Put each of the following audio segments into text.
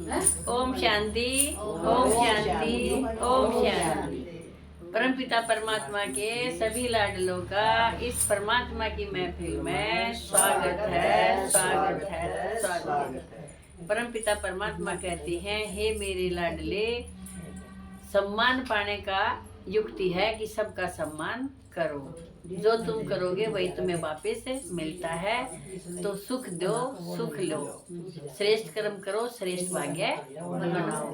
ओम शांति, ओम शांति, ओम शांति। परमपिता परमात्मा के सभी लाडलों का इस परमात्मा की महफिल में स्वागत है, स्वागत है, स्वागत है। परमपिता परमात्मा कहते हैं, हे मेरे लाडले, सम्मान पाने का युक्ति है कि सबका सम्मान करो। जो तुम करोगे वही तुम्हें वापस मिलता है। तो सुख दो, सुख लो। श्रेष्ठ कर्म करो, श्रेष्ठ भाग्य बनाओ।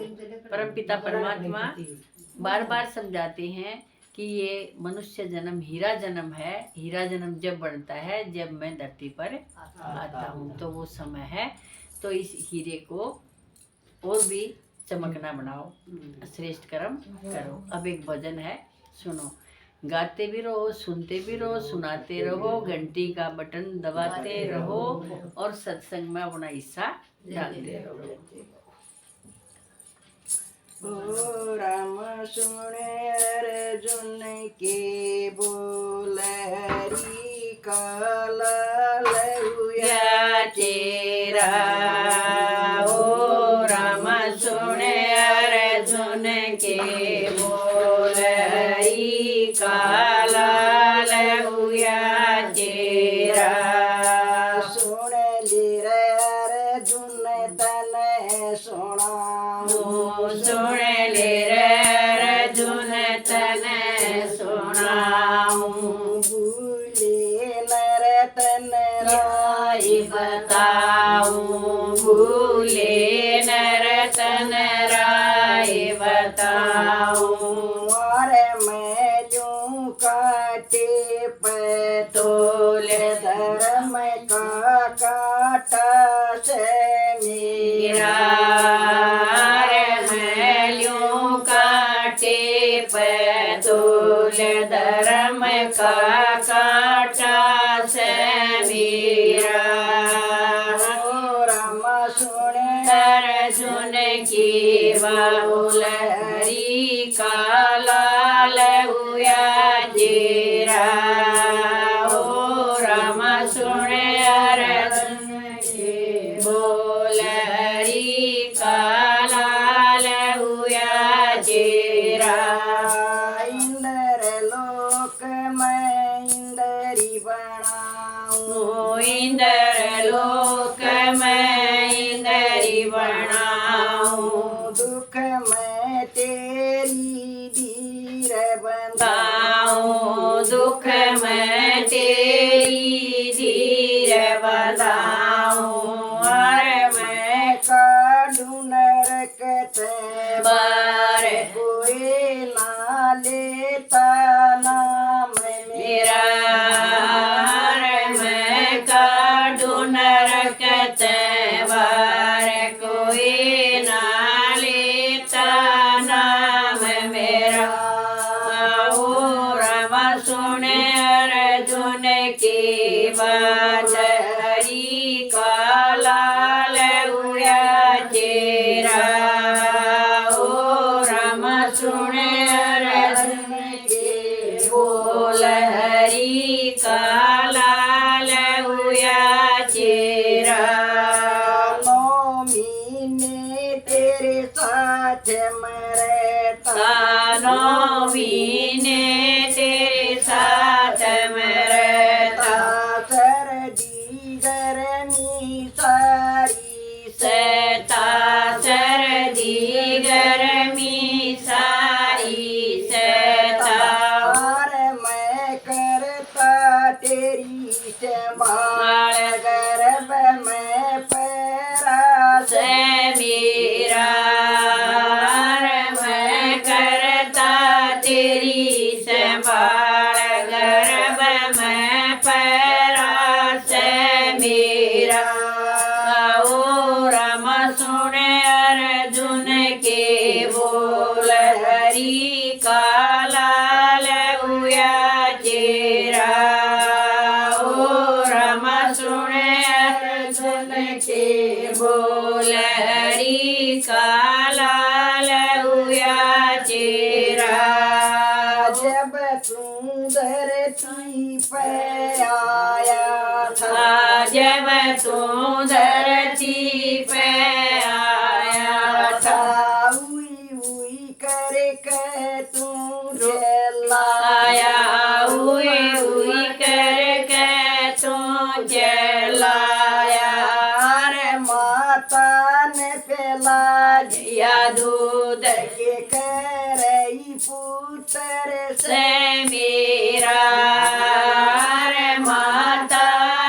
परमपिता परमात्मा बार बार समझाते हैं कि ये मनुष्य जन्म हीरा जन्म है। हीरा जन्म जब बनता है जब मैं धरती पर आता हूँ, तो वो समय है। तो इस हीरे को और भी चमकना बनाओ, श्रेष्ठ कर्म करो। अब एक भजन है, सुनो। गाते भी रहो, सुनते भी रहो, सुनाते रहो, घंटी का बटन दबाते रहो और सत्संग में अपना हिस्सा डालते रहो। ओ राम सुने अर्जुन के बोल, हरि काला लहुया चेरा। ओ राम सुने अर्जुन के बोल, हरि काला लहुया चेरा। सुन लीर अर्जुन तन सुनाऊं, सुन ले रे अर्जुन तन सुनाऊं। भूले नर तन राय बताऊं, भूले नर तन राय बताऊं। और मैं यूं काटे तोल धर्म का काटा से मेरा मैल्यों काटे पतोल, धर्म का काटा से मेरा। राम सुने अर्जुन की बाहुल, हरि काला लहुया चेरा। ओ राम सुने अर्जुन के बोल, हरि काला लहुया चेरा। इंद्र लोक में इंद्री बनाऊं, इंद्र लोक में इंद्री बनाऊं। दुख में तेरी धीर बताऊं, दुख में तेरी धीर बताऊं। और मैं काढ़ू नरक बार कोई ना लेता नाम मेरा। मैं काढ़ू नरक बार कोई ना लेता नाम मेरा। ओ राम सुने अर्जुन की बात, हरि काला लहुया चेरा। ओ राम सुने अर्जुन के बोल, हरि काला लहुया चेरा। 9 महीने तेरे साथ मरता, 9 महीने तेरे साथ में रहता। सर्दी गर्मी सारी सहता सर्दी गर्मी सारी सहता। और मैं करता तेरी संभाल, गर्भ में पैरा से मेरा। मैं करता तेरी संभाल, गर्भ में पैरा से मेरा। ओ राम सुने अर्जुन के बोल, हरि काला लहुया चेरा। ओ राम सुने अर्जुन के बोल, हरि काला लहुया चेरा। जब तू धरती पे आया था, जब तू धरती पे आया पेला या दूध के करई पुत्र से मेरा रे माता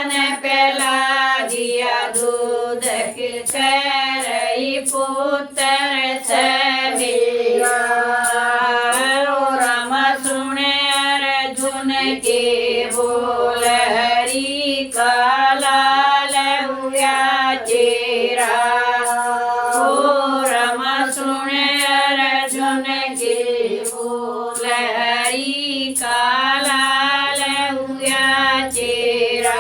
ने पिला दिया दूध के करई पुत्र से मेरा रो राम सुने अर्जुन के बोल हरि का लाल हुआ चेरा ओ राम सुने अर्जुन के बोल हरि का लाल हुआ चेरा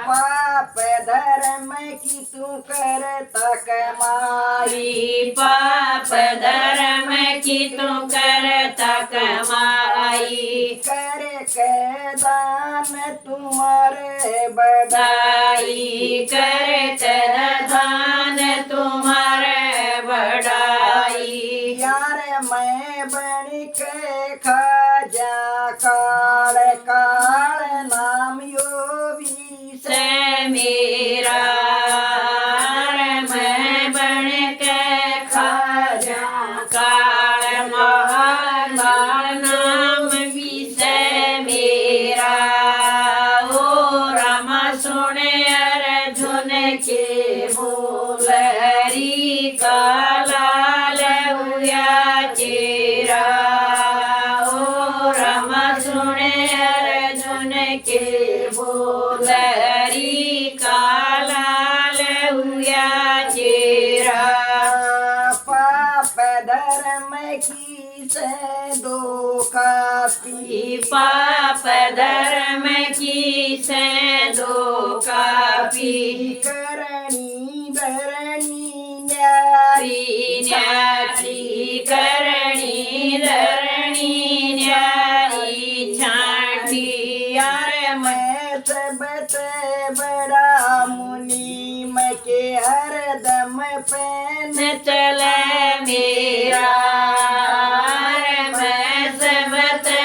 पाप धर्म की तू करता कमाई पाप धर्म की तू करता कमाई कर के दान तुम्हारे बड़ाई दाई करते दान तुम्हारे बड़ाई यार मैं बन के खाजा काल काल नाम यो भी से मेरा मैं बन के खाजा काल महाकाल नाम भी से मेरा ओ राम सुने अर्जुन के बोल हरि का लाल हुआ चेरा ओ राम सुने अर्जुन के बोल हरि का लाल हुआ चेरा पाप धर्म की से दो कापी पाप धर्म की से दो कापी करणी धरणी न्यारी न्यारी करणी धरणी न्यारी छाटी यार मैं सबसे बड़ा मुनि मैं के हरदम पेन चले मेरा मैं सबसे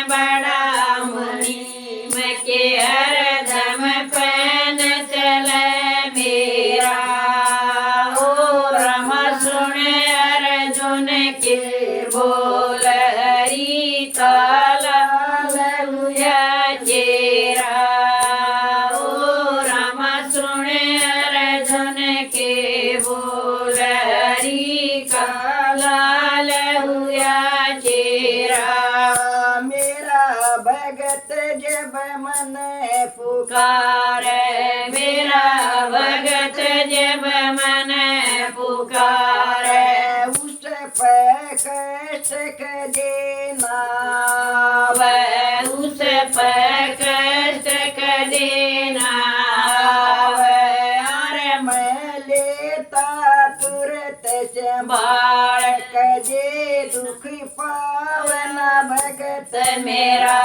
बड़ा मुनि मैं के हरदम पैन चले मेरा ओ राम सुने अर्जुन के बोल हरि का लाल हुआ चेरा ओ राम सुने अर्जुन के बोल हरि का लाल हुआ चेरा मेरा भगत जब मन पुकार मेरा भगत जब मन पुकार उस पर कष्ट क देना वह उस पर कष्ट कर देना यार मैं लेता तुरंत संभाल क दे दुख पावना भगत मेरा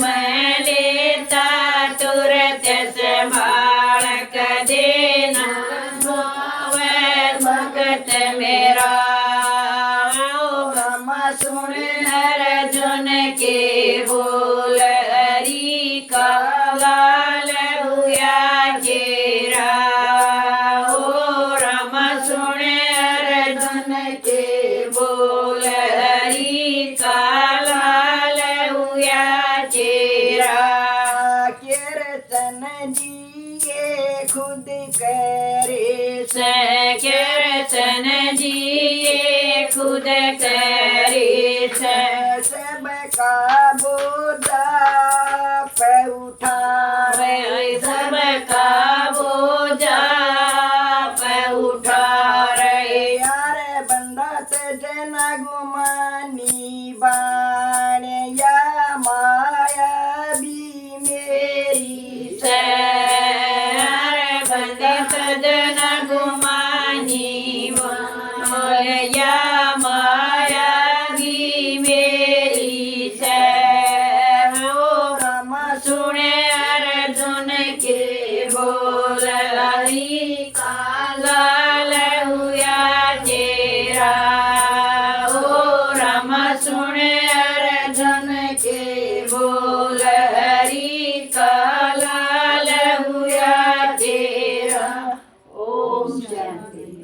मैं लेता तुरंत संभाल कर देना वह भगत मेरा राम सुन अर्जुन के बोल हरि का लाल हुआ चेरा ओ राम सुने अर्जुन के बोल हरि का लाल हुआ चेरा कीर्तन जी ये खुद करे कीर्तन जी ये खुद करे सबका बोझा पे उठावे सबका बोझा पे उठा रहे यार बंदा ते जना गुमानी बाण या माया भी मेरी से बंदे सदन गुमानी बोल या माया शांति